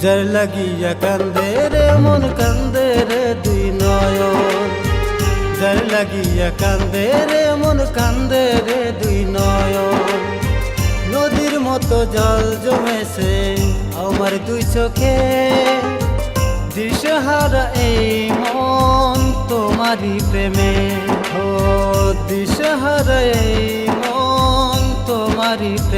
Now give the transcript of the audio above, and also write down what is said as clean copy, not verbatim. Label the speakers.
Speaker 1: যার লাগিয়া কান্দে রে মন কান্দে রে দুই নয়ন, যার লাগিয়া কান্দে রে মন কান্দে রে দুই নয়ন। নদীর মতো জল জমেছে আমার দুই চোখে, দিশেহারা এই মন তোমারই প্রেমে। ও দিশেহারা এই মন তোমারই প্রেমে।